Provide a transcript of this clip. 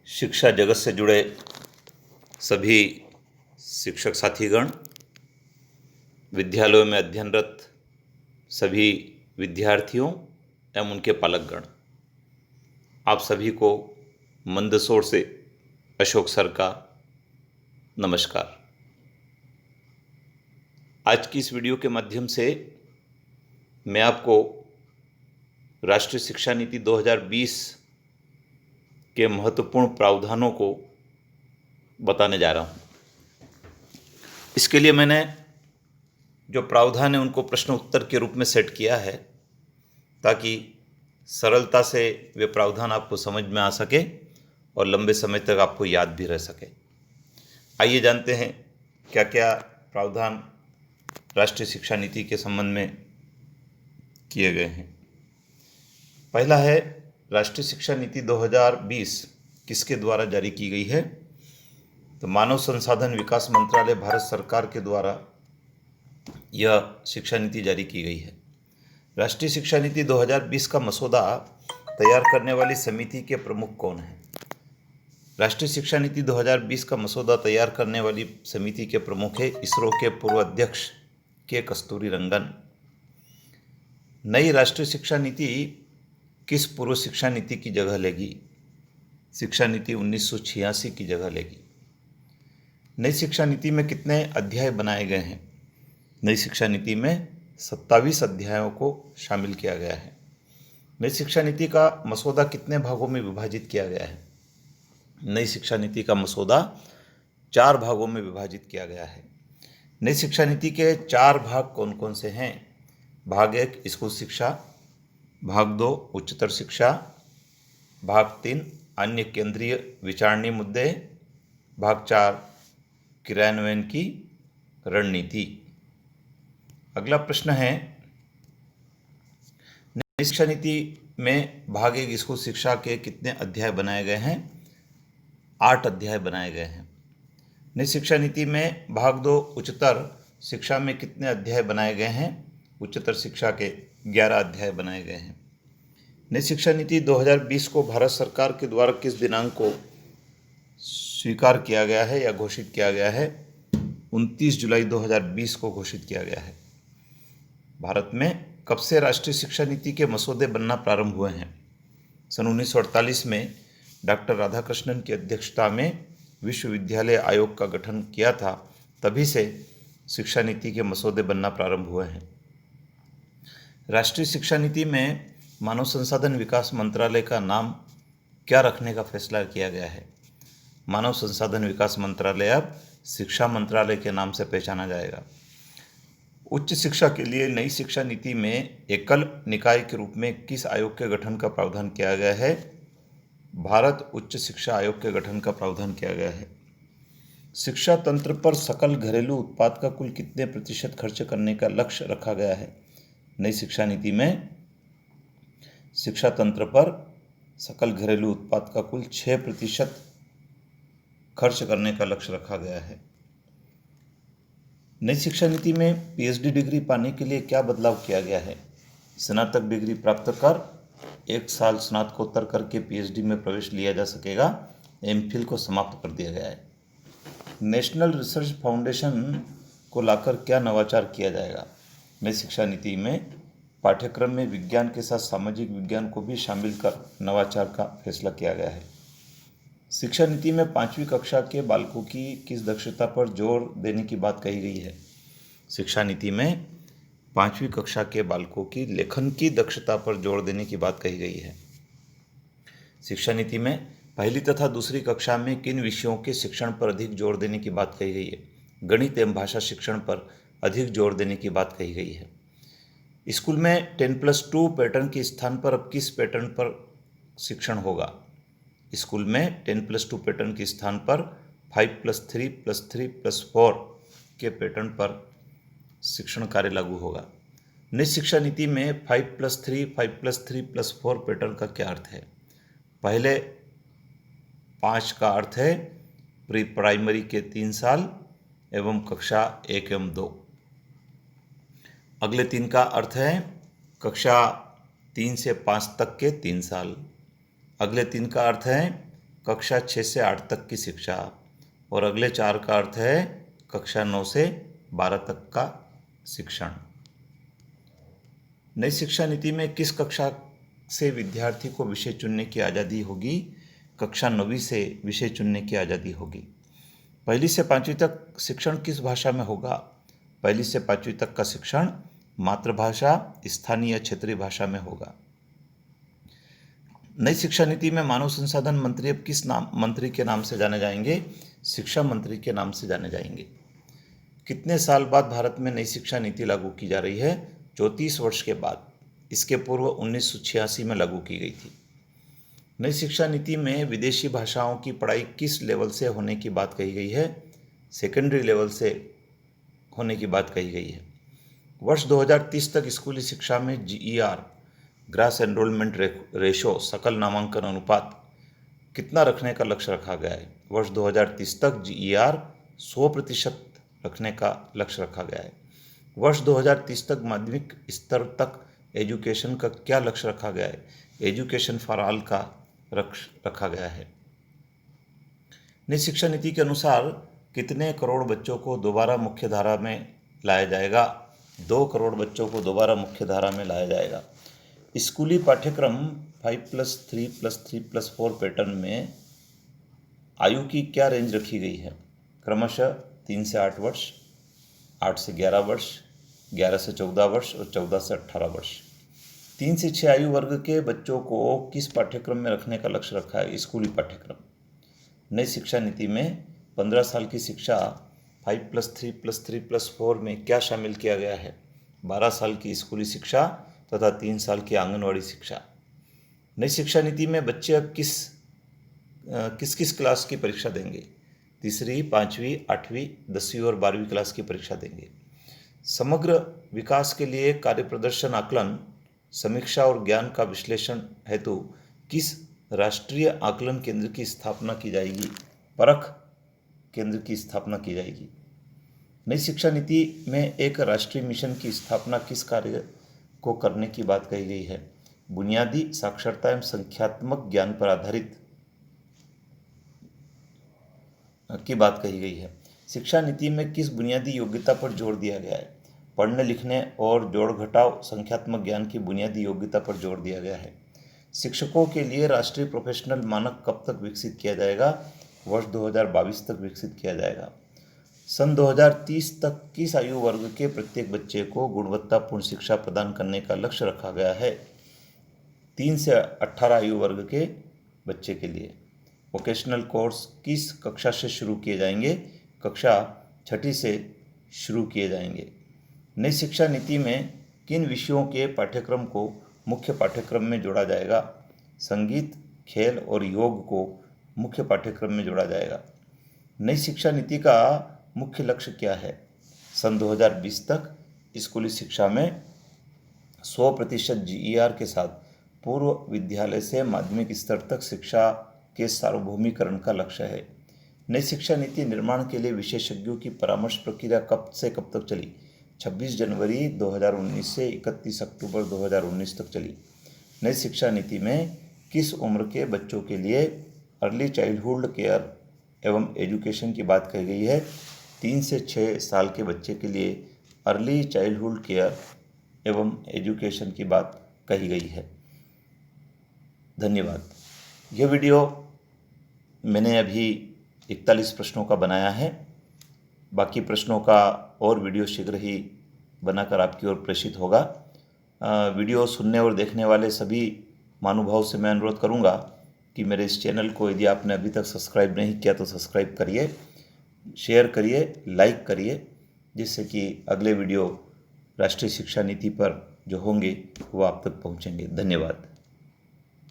शिक्षा जगत से जुड़े सभी शिक्षक साथीगण, विद्यालयों में अध्ययनरत सभी विद्यार्थियों एवं उनके पालकगण, आप सभी को मंदसौर से अशोक सर का नमस्कार। आज की इस वीडियो के माध्यम से मैं आपको राष्ट्रीय शिक्षा नीति 2020 के महत्वपूर्ण प्रावधानों को बताने जा रहा हूँ। इसके लिए मैंने जो प्रावधान है उनको प्रश्न उत्तर के रूप में सेट किया है ताकि सरलता से वे प्रावधान आपको समझ में आ सके और लंबे समय तक आपको याद भी रह सके। आइए जानते हैं क्या क्या प्रावधान राष्ट्रीय शिक्षा नीति के संबंध में किए गए हैं। पहला है, राष्ट्रीय शिक्षा नीति 2020 किसके द्वारा जारी की गई है? तो मानव संसाधन विकास मंत्रालय भारत सरकार के द्वारा यह शिक्षा नीति जारी की गई है। राष्ट्रीय शिक्षा नीति 2020 का मसौदा तैयार करने वाली समिति के प्रमुख कौन हैं? राष्ट्रीय शिक्षा नीति 2020 का मसौदा तैयार करने वाली समिति के प्रमुख है इसरो के पूर्व अध्यक्ष के कस्तूरीरंगन। नई राष्ट्रीय शिक्षा नीति किस पूर्व शिक्षा नीति की जगह लेगी? शिक्षा नीति 1986 की जगह लेगी। नई शिक्षा नीति में कितने अध्याय बनाए गए हैं? नई शिक्षा नीति में 27 अध्यायों को शामिल किया गया है। नई शिक्षा नीति का मसौदा कितने भागों में विभाजित किया गया है? नई शिक्षा नीति का मसौदा 4 भागों में विभाजित किया गया है। नई शिक्षा नीति के 4 भाग कौन कौन से हैं? भाग 1 स्कूल शिक्षा, भाग 2 उच्चतर शिक्षा, भाग 3 अन्य केंद्रीय विचारणीय मुद्दे, भाग 4 क्रियान्वयन की रणनीति। अगला प्रश्न है, नई शिक्षा नीति में भाग 1 स्कूल शिक्षा के कितने अध्याय बनाए गए हैं? 8 अध्याय बनाए गए हैं। नई शिक्षा नीति में भाग 2 उच्चतर शिक्षा में कितने अध्याय बनाए गए हैं? उच्चतर शिक्षा के 11 अध्याय बनाए गए हैं। नई शिक्षा नीति 2020 को भारत सरकार के द्वारा किस दिनांक को स्वीकार किया गया है या घोषित किया गया है? 29 जुलाई 2020 को घोषित किया गया है। भारत में कब से राष्ट्रीय शिक्षा नीति के मसौदे बनना प्रारंभ हुए हैं? सन 1948 में डॉक्टर राधाकृष्णन की अध्यक्षता में विश्वविद्यालय आयोग का गठन किया था, तभी से शिक्षा नीति के मसौदे बनना प्रारंभ हुए हैं। राष्ट्रीय शिक्षा नीति में मानव संसाधन विकास मंत्रालय का नाम क्या रखने का फैसला किया गया है? मानव संसाधन विकास मंत्रालय अब शिक्षा मंत्रालय के नाम से पहचाना जाएगा। उच्च शिक्षा के लिए नई शिक्षा नीति में एकल निकाय के रूप में किस आयोग के गठन का प्रावधान किया गया है? भारत उच्च शिक्षा आयोग के गठन का प्रावधान किया गया है। शिक्षा तंत्र पर सकल घरेलू उत्पाद का कुल कितने प्रतिशत खर्च करने का लक्ष्य रखा गया है? नई शिक्षा नीति में शिक्षा तंत्र पर सकल घरेलू उत्पाद का कुल 6% खर्च करने का लक्ष्य रखा गया है। नई शिक्षा नीति में पीएचडी डिग्री पाने के लिए क्या बदलाव किया गया है? स्नातक डिग्री प्राप्त कर 1 साल स्नातकोत्तर करके पीएचडी में प्रवेश लिया जा सकेगा। एमफिल को समाप्त कर दिया गया है। नेशनल रिसर्च फाउंडेशन को लाकर क्या नवाचार किया जाएगा? नई शिक्षा नीति में पाठ्यक्रम में विज्ञान के साथ सामाजिक विज्ञान को भी शामिल कर नवाचार का फैसला किया गया है। शिक्षा नीति में 5वीं कक्षा के बालकों की किस दक्षता पर जोर देने की बात कही गई है? शिक्षा नीति में 5वीं कक्षा के बालकों की लेखन की दक्षता पर जोर देने की बात कही गई है। शिक्षा नीति में पहली तथा दूसरी कक्षा में किन विषयों के शिक्षण पर अधिक जोर देने की बात कही गई है? गणित एवं भाषा शिक्षण पर अधिक जोर देने की बात कही गई है। स्कूल में 10+2 पैटर्न के स्थान पर अब किस पैटर्न पर शिक्षण होगा? स्कूल में 10+2 पैटर्न के स्थान पर 5+3+3+4 के पैटर्न पर शिक्षण कार्य लागू होगा। नई शिक्षा नीति में 5+3, 5+3+4 पैटर्न का क्या अर्थ है? पहले 5 का अर्थ है प्री प्राइमरी के 3 साल एवं कक्षा 1 एवं 2। अगले 3 का अर्थ है कक्षा 3 से 5 तक के 3 साल। अगले 3 का अर्थ है कक्षा 6 से 8 तक की शिक्षा, और अगले 4 का अर्थ है कक्षा 9 से 12 तक का शिक्षण। नई शिक्षा नीति में किस कक्षा से विद्यार्थी को विषय चुनने की आज़ादी होगी? कक्षा 9वीं से विषय चुनने की आज़ादी होगी। 1ली से 5वीं तक शिक्षण किस भाषा में होगा? 1ली से 5वीं तक का शिक्षण मातृभाषा, स्थानीय क्षेत्रीय भाषा में होगा। नई शिक्षा नीति में मानव संसाधन मंत्री अब किस मंत्री के नाम से जाने जाएंगे? शिक्षा मंत्री के नाम से जाने जाएंगे। कितने साल बाद भारत में नई शिक्षा नीति लागू की जा रही है? 34 वर्ष के बाद। इसके पूर्व 1986 में लागू की गई थी। नई शिक्षा नीति में विदेशी भाषाओं की पढ़ाई किस लेवल से होने की बात कही गई है? सेकेंडरी लेवल से होने की बात कही गई है। वर्ष 2030 तक स्कूली शिक्षा में GER, ग्रास एनरोलमेंट रेशो, सकल नामांकन अनुपात कितना रखने का लक्ष्य रखा गया है? वर्ष 2030 तक GER 100% रखने का लक्ष्य रखा गया है। वर्ष 2030 तक माध्यमिक स्तर तक एजुकेशन का क्या लक्ष्य रखा गया है? एजुकेशन फॉर ऑल का रखा गया है। नई शिक्षा नीति के अनुसार कितने करोड़ बच्चों को दोबारा मुख्य धारा में लाया जाएगा? 2 करोड़ बच्चों को दोबारा मुख्य धारा में लाया जाएगा। स्कूली पाठ्यक्रम 5+3+3+4 पैटर्न में आयु की क्या रेंज रखी गई है? क्रमशः 3 से 8 वर्ष, 8 से 11 वर्ष, 11 से 14 वर्ष और 14 से 18 वर्ष। 3 से 6 आयु वर्ग के बच्चों को किस पाठ्यक्रम में रखने का लक्ष्य रखा है? स्कूली पाठ्यक्रम। नई शिक्षा नीति में 15 साल की शिक्षा 5+3+3+4 में क्या शामिल किया गया है? 12 साल की स्कूली शिक्षा तथा 3 साल की आंगनवाड़ी शिक्षा। नई शिक्षा नीति में बच्चे अब किस क्लास की परीक्षा देंगे? 3री, 5वीं, 8वीं, 10वीं और 12वीं क्लास की परीक्षा देंगे। समग्र विकास के लिए कार्य प्रदर्शन आकलन, समीक्षा और ज्ञान का विश्लेषण हेतु किस राष्ट्रीय आकलन केंद्र की स्थापना की जाएगी? परख केंद्र की स्थापना की जाएगी। नई शिक्षा नीति में एक राष्ट्रीय मिशन की स्थापना किस कार्य को करने की बात कही गई है? बुनियादी साक्षरता एवं संख्यात्मक ज्ञान पर आधारित की बात कही गई है। शिक्षा नीति में किस बुनियादी योग्यता पर जोर दिया गया है? पढ़ने लिखने और जोड़ घटाव संख्यात्मक ज्ञान की बुनियादी योग्यता पर जोर दिया गया है। शिक्षकों के लिए राष्ट्रीय प्रोफेशनल मानक कब तक विकसित किया जाएगा? वर्ष 2022 तक विकसित किया जाएगा। सन 2030 तक किस आयु वर्ग के प्रत्येक बच्चे को गुणवत्तापूर्ण शिक्षा प्रदान करने का लक्ष्य रखा गया है? 3 से 18 आयु वर्ग के बच्चे के लिए। वोकेशनल कोर्स किस कक्षा से शुरू किए जाएंगे? कक्षा 6ठी से शुरू किए जाएंगे। नई शिक्षा नीति में किन विषयों के पाठ्यक्रम को मुख्य पाठ्यक्रम में जोड़ा जाएगा? संगीत, खेल और योग को मुख्य पाठ्यक्रम में जोड़ा जाएगा। नई शिक्षा नीति का मुख्य लक्ष्य क्या है? सन 2020 तक स्कूली शिक्षा में 100% GER के साथ पूर्व विद्यालय से माध्यमिक स्तर तक शिक्षा के सार्वभौमिकरण का लक्ष्य है। नई शिक्षा नीति निर्माण के लिए विशेषज्ञों की परामर्श प्रक्रिया कब से कब तक चली? 26 जनवरी 2019 से 31 अक्टूबर 2019 तक चली। नई शिक्षा नीति में किस उम्र के बच्चों के लिए अर्ली चाइल्डहुड केयर एवं एजुकेशन की बात कही गई है? 3 से 6 साल के बच्चे के लिए अर्ली चाइल्डहुड केयर एवं एजुकेशन की बात कही गई है। धन्यवाद। यह वीडियो मैंने अभी 41 प्रश्नों का बनाया है। बाकी प्रश्नों का और वीडियो शीघ्र ही बनाकर आपकी ओर प्रेषित होगा। वीडियो सुनने और देखने वाले सभी महानुभाव से मैं अनुरोध करूंगा कि मेरे इस चैनल को यदि आपने अभी तक सब्सक्राइब नहीं किया तो सब्सक्राइब करिए, शेयर करिए, लाइक करिए, जिससे कि अगले वीडियो राष्ट्रीय शिक्षा नीति पर जो होंगे वो आप तक पहुंचेंगे। धन्यवाद।